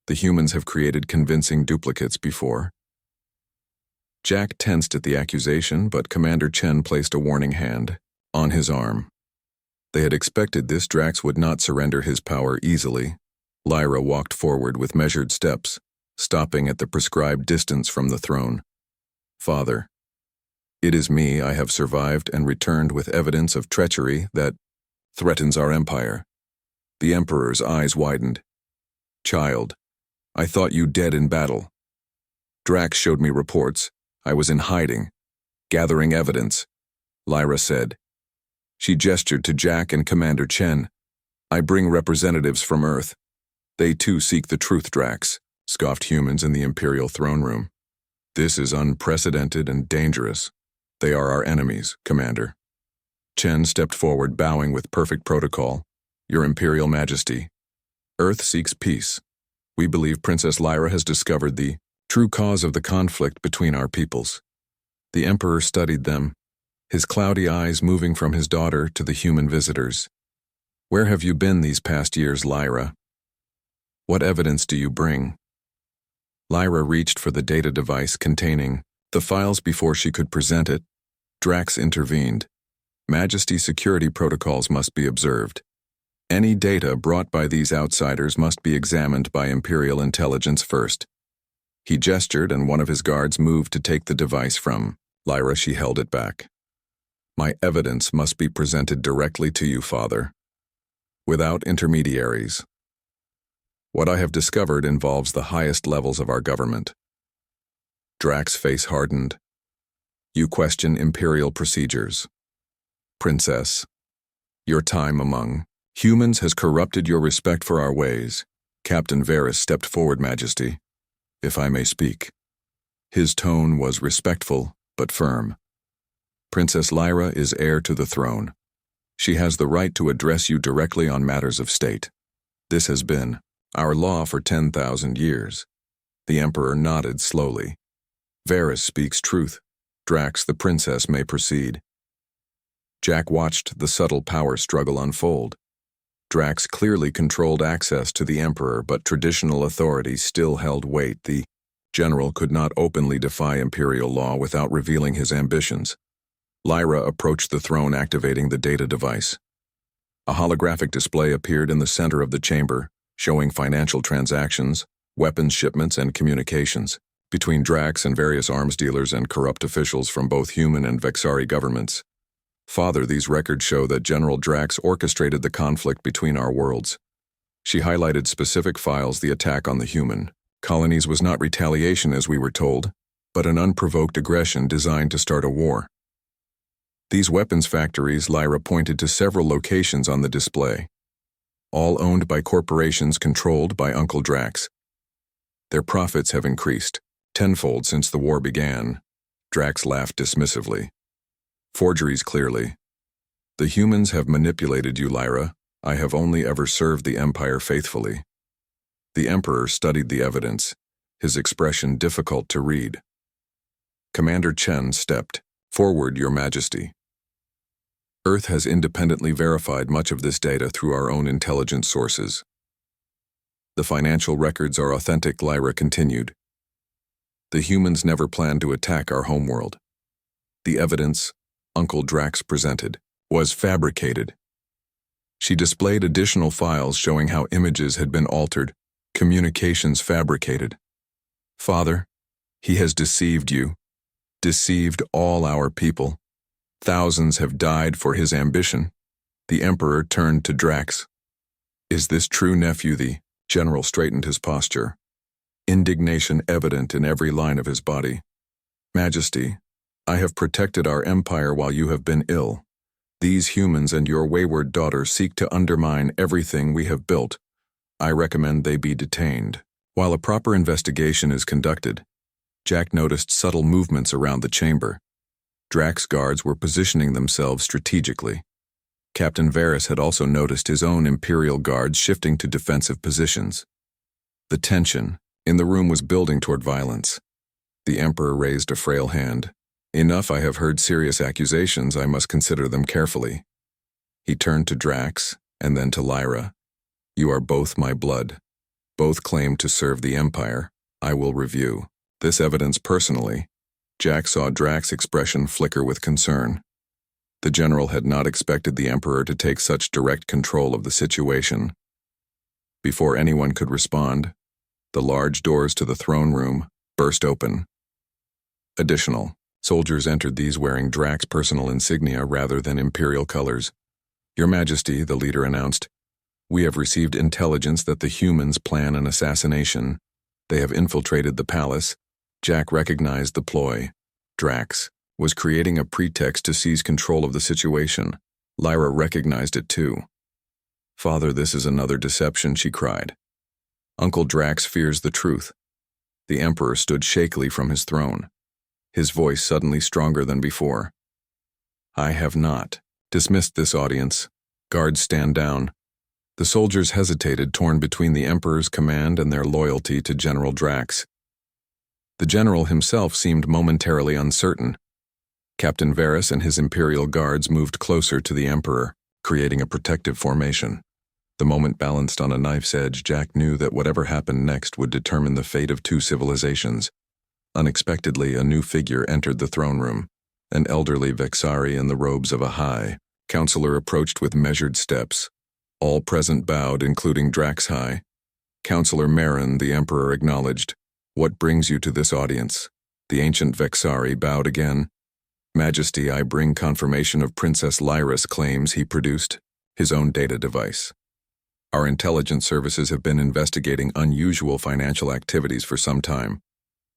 The humans have created convincing duplicates before. Jack tensed at the accusation, but Commander Chen placed a warning hand on his arm. They had expected this. Drax would not surrender his power easily. Lyra walked forward with measured steps, stopping at the prescribed distance from the throne. Father, it is me. I have survived and returned with evidence of treachery that threatens our empire. The Emperor's eyes widened. Child, I thought you dead in battle. Drax showed me reports. I was in hiding, gathering evidence, Lyra said. She gestured to Jack and Commander Chen. I bring representatives from Earth. They too seek the truth, Drax, scoffed humans in the Imperial throne room. This is unprecedented and dangerous. They are our enemies, Commander. Chen stepped forward, bowing with perfect protocol. Your Imperial Majesty, Earth seeks peace. We believe Princess Lyra has discovered the true cause of the conflict between our peoples. The Emperor studied them, his cloudy eyes moving from his daughter to the human visitors. Where have you been these past years, Lyra? What evidence do you bring? Lyra reached for the data device containing the files before she could present it. Drax intervened. Majesty security protocols must be observed. Any data brought by these outsiders must be examined by Imperial intelligence first. He gestured, and one of his guards moved to take the device from Lyra. She held it back. My evidence must be presented directly to you, Father, without intermediaries. What I have discovered involves the highest levels of our government. Drax's face hardened. You question Imperial procedures. Princess, your time among humans has corrupted your respect for our ways. Captain Varys stepped forward, Majesty, if I may speak. His tone was respectful but firm. Princess Lyra is heir to the throne. She has the right to address you directly on matters of state. This has been our law for 10,000 years. The Emperor nodded slowly. Varys speaks truth. Drax, the princess, may proceed. Jack watched the subtle power struggle unfold. Drax clearly controlled access to the Emperor, but traditional authority still held weight. The general could not openly defy Imperial law without revealing his ambitions. Lyra approached the throne, activating the data device. A holographic display appeared in the center of the chamber, showing financial transactions, weapons shipments, and communications between Drax and various arms dealers and corrupt officials from both human and Vexari governments. Father, these records show that General Drax orchestrated the conflict between our worlds. She highlighted specific files. The attack on the human colonies was not retaliation, as we were told, but an unprovoked aggression designed to start a war. These weapons factories, Lyra pointed to several locations on the display, all owned by corporations controlled by Uncle Drax. Their profits have increased tenfold since the war began. Drax laughed dismissively. Forgeries, clearly. The humans have manipulated you, Lyra. I have only ever served the Empire faithfully. The Emperor studied the evidence, his expression difficult to read. Commander Chen stepped forward, Your Majesty. Earth has independently verified much of this data through our own intelligence sources. The financial records are authentic, Lyra continued. The humans never planned to attack our homeworld. The evidence Uncle Drax presented was fabricated. She displayed additional files showing how images had been altered, communications fabricated. Father, he has deceived you, deceived all our people. Thousands have died for his ambition. The Emperor turned to Drax. Is this true, nephew? The general straightened his posture, indignation evident in every line of his body. Majesty, I have protected our empire while you have been ill. These humans and your wayward daughter seek to undermine everything we have built. I recommend they be detained. While a proper investigation is conducted, Jack noticed subtle movements around the chamber. Drax's guards were positioning themselves strategically. Captain Varys had also noticed his own Imperial guards shifting to defensive positions. The tension in the room was building toward violence. The Emperor raised a frail hand. Enough, I have heard serious accusations. I must consider them carefully. He turned to Drax and then to Lyra. You are both my blood. Both claim to serve the Empire. I will review this evidence personally. Jack saw Drax's expression flicker with concern. The general had not expected the Emperor to take such direct control of the situation. Before anyone could respond, the large doors to the throne room burst open. Additional soldiers entered, these wearing Drax's personal insignia rather than Imperial colors. Your Majesty, the leader announced, we have received intelligence that the humans plan an assassination. They have infiltrated the palace. Jack recognized the ploy. Drax was creating a pretext to seize control of the situation. Lyra recognized it too. Father, this is another deception, she cried. Uncle Drax fears the truth. The Emperor stood shakily from his throne, his voice suddenly stronger than before. I have not dismissed this audience. Guards, stand down. The soldiers hesitated, torn between the Emperor's command and their loyalty to General Drax. The general himself seemed momentarily uncertain. Captain Varys and his Imperial guards moved closer to the Emperor, creating a protective formation. The moment balanced on a knife's edge, Jack knew that whatever happened next would determine the fate of two civilizations. Unexpectedly, a new figure entered the throne room. An elderly Vexari in the robes of a high counselor approached with measured steps. All present bowed, including Drax High. Counselor Marin, the Emperor, acknowledged. "What brings you to this audience?" The ancient Vexari bowed again. "Majesty, I bring confirmation of Princess Lyra's claims." He produced his own data device. "Our intelligence services have been investigating unusual financial activities for some time.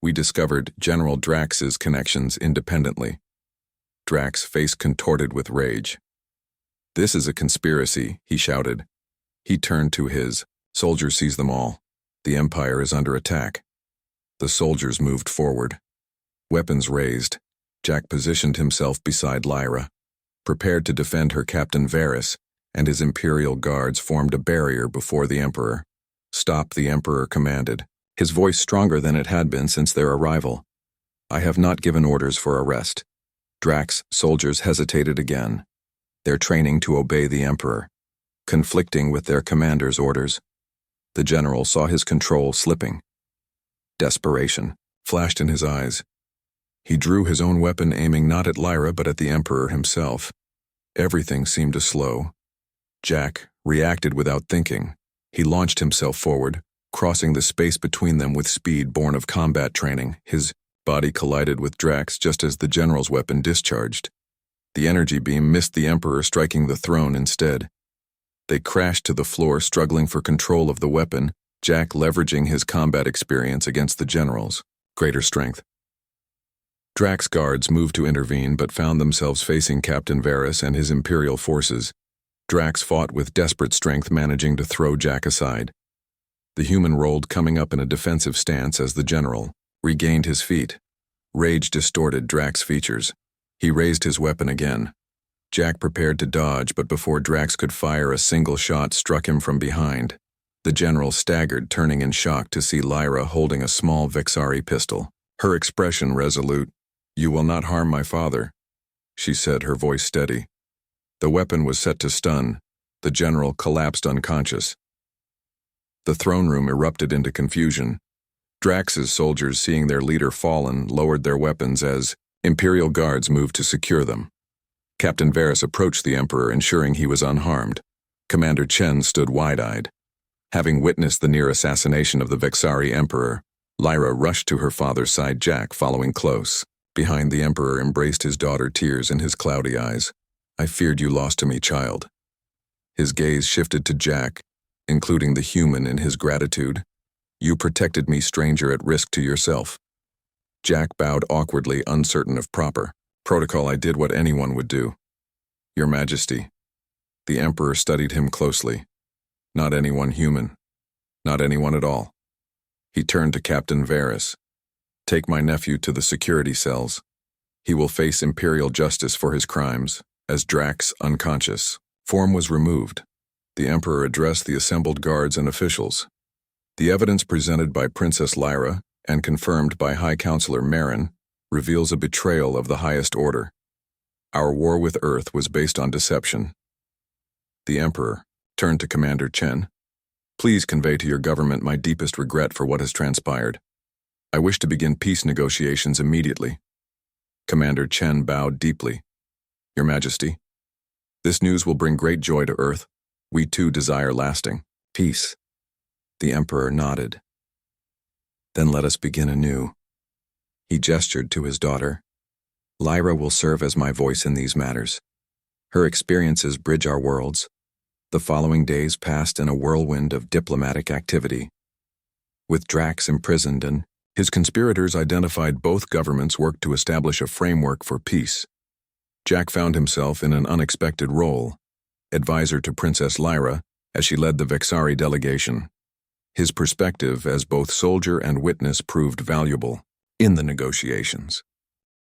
We discovered General Drax's connections independently." Drax, face contorted with rage. "This is a conspiracy," he shouted. He turned to his soldiers. "Seize them all. The Empire is under attack." The soldiers moved forward. Weapons raised, Jack positioned himself beside Lyra. Prepared to defend her, Captain Varys and his Imperial guards formed a barrier before the Emperor. "Stop," the Emperor commanded, his voice stronger than it had been since their arrival. "I have not given orders for arrest." Drax's soldiers hesitated again. Their training to obey the Emperor, conflicting with their commander's orders. The general saw his control slipping. Desperation flashed in his eyes. He drew his own weapon, aiming not at Lyra but at the Emperor himself. Everything seemed to slow. Jack reacted without thinking. He launched himself forward, crossing the space between them with speed born of combat training. His body collided with Drax just as the general's weapon discharged. The energy beam missed the Emperor, striking the throne instead. They crashed to the floor, struggling for control of the weapon, Jack leveraging his combat experience against the general's greater strength. Drax's guards moved to intervene but found themselves facing Captain Varys and his Imperial forces. Drax fought with desperate strength, managing to throw Jack aside. The human rolled, coming up in a defensive stance as the general regained his feet. Rage distorted Drax's features. He raised his weapon again. Jack prepared to dodge, but before Drax could fire, a single shot struck him from behind. The general staggered, turning in shock to see Lyra holding a small Vexari pistol. Her expression resolute. "You will not harm my father," she said, her voice steady. The weapon was set to stun. The general collapsed unconscious. The throne room erupted into confusion. Drax's soldiers, seeing their leader fallen, lowered their weapons as Imperial guards moved to secure them. Captain Varys approached the Emperor, ensuring he was unharmed. Commander Chen stood wide-eyed. Having witnessed the near assassination of the Vexari Emperor, Lyra rushed to her father's side, Jack following close. Behind, the Emperor embraced his daughter, tears in his cloudy eyes. "I feared you lost to me, child." His gaze shifted to Jack, including the human in his gratitude. "You protected me, stranger, at risk to yourself." Jack bowed awkwardly, uncertain of proper protocol. "I did what anyone would do." "Your Majesty." The Emperor studied him closely. "Not anyone human. Not anyone at all." He turned to Captain Varys. "Take my nephew to the security cells. He will face Imperial justice for his crimes." As Drax, unconscious, form was removed, the Emperor addressed the assembled guards and officials. "The evidence presented by Princess Lyra and confirmed by High Counselor Marin reveals a betrayal of the highest order. Our war with Earth was based on deception." The Emperor turned to Commander Chen. "Please convey to your government my deepest regret for what has transpired. I wish to begin peace negotiations immediately." Commander Chen bowed deeply. "Your Majesty, this news will bring great joy to Earth. We too desire lasting peace." The Emperor nodded. "Then let us begin anew." He gestured to his daughter. "Lyra will serve as my voice in these matters. Her experiences bridge our worlds." The following days passed in a whirlwind of diplomatic activity. With Drax imprisoned and his conspirators identified, both governments worked to establish a framework for peace. Jack found himself in an unexpected role, advisor to Princess Lyra as she led the Vexari delegation. His perspective as both soldier and witness proved valuable in the negotiations.